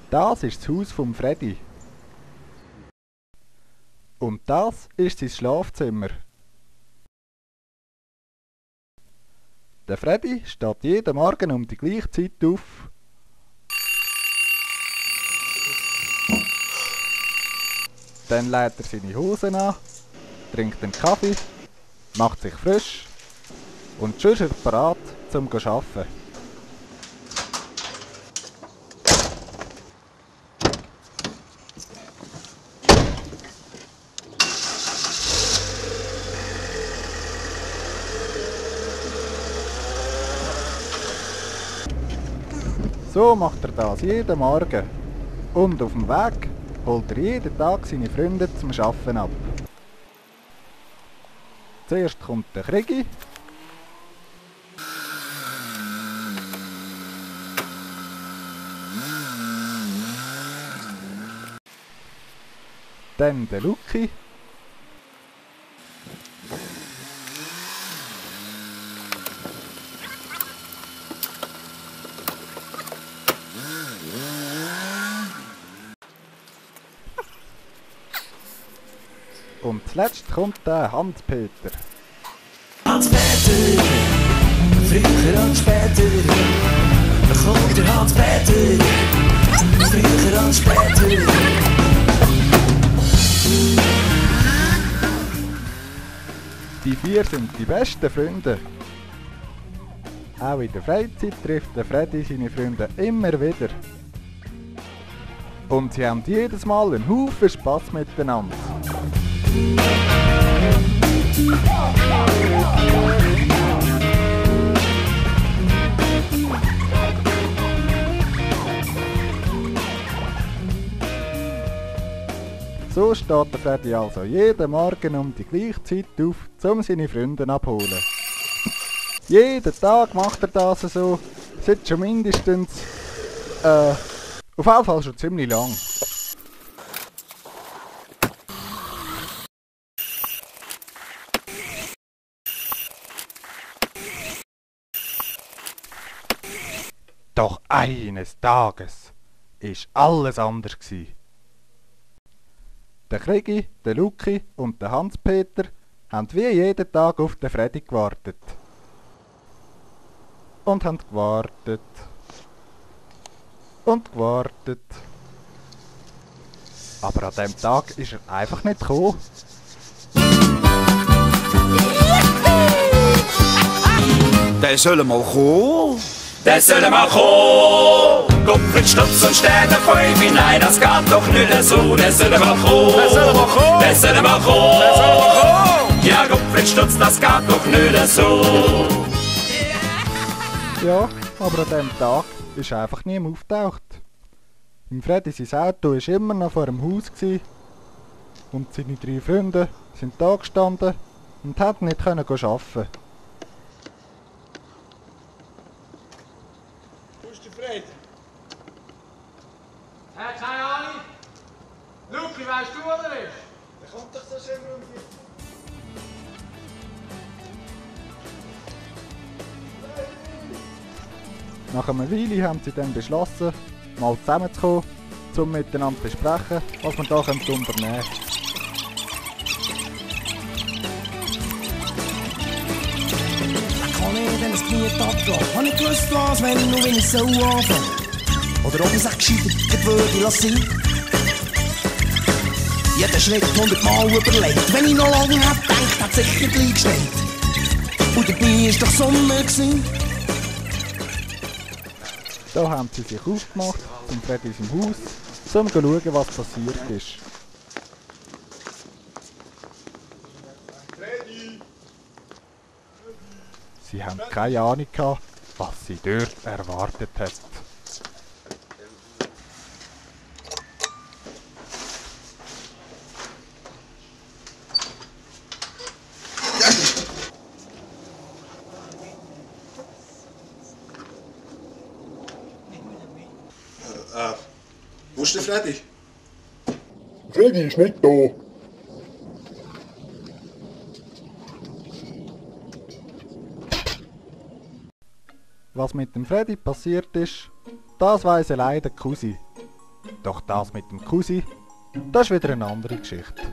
Das ist das Haus vom Freddy. Und das ist sein Schlafzimmer. Der Freddy steht jeden Morgen um die gleiche Zeit auf. Dann lädt er seine Hosen an, trinkt einen Kaffee, macht sich frisch und schon ist er bereit zum zu arbeiten. So macht er das jeden Morgen. Und auf dem Weg holt er jeden Tag seine Freunde zum Arbeiten ab. Zuerst kommt der Krigi. Dann der Luki. Und zuletzt kommt der Hans-Peter. Hans-Peter, früher und später. Da kommt der Hans-Peter, früher und später. Die vier sind die besten Freunde. Auch in der Freizeit trifft der Freddy seine Freunde immer wieder. Und sie haben jedes Mal einen Haufen Spass miteinander. So steht der Freddy also jeden Morgen um die gleiche Zeit auf, um seine Freunde abzuholen. Jeden Tag macht er das so, seit schon mindestens, auf jeden Fall schon ziemlich lang. Doch eines Tages ist alles anders gsi. Der Krigi, der Luki und der Hans-Peter haben wie jeden Tag auf den Freddy gewartet. Und haben gewartet. Und gewartet. Aber an dem Tag ist er einfach nicht gekommen. Der soll mal kommen. Der soll mal kommen! Gottfried Stutz und Sterne 5, nein, das geht doch nicht so. Der soll mal kommen! Der soll mal kommen! Der soll mal kommen! Der soll mal kommen! Ja, Gottfried Stutz, das geht doch nicht so. Ja, aber an dem Tag ist einfach niemand aufgetaucht. Im Freddy sein Auto war immer noch vor dem Haus gsi und seine 3 Freunde sind da gestanden und hätten nicht arbeiten. Wo ist der Fred? Keine Ahnung. Luki, weißt du, wo er ist? Der kommt doch so schön um die... Nach einer Weile haben sie dann beschlossen, mal zusammenzukommen, um miteinander zu besprechen, was man da unternehmen könnte. Kann ich denn ein Knie abgelassen? Habe ich gewusst, was, wenn ich so anfange? Oder ob ich es gescheitert würde lassen. Jeden Schritt 100-mal überlegt. Wenn ich noch lange hätte gedacht, hat sicher gleich geschneit. Und dabei war doch Sonne gewesen. Da haben sie sich aufgemacht zum Freddy im Haus, um zu schauen, was passiert ist. Sie haben keine Ahnung gehabt, was sie dort erwartet hat. Wo ist der Freddy? Freddy ist nicht da. Was mit dem Freddy passiert ist, das weiss allein der Cousin. Doch das mit dem Cousin, das ist wieder eine andere Geschichte.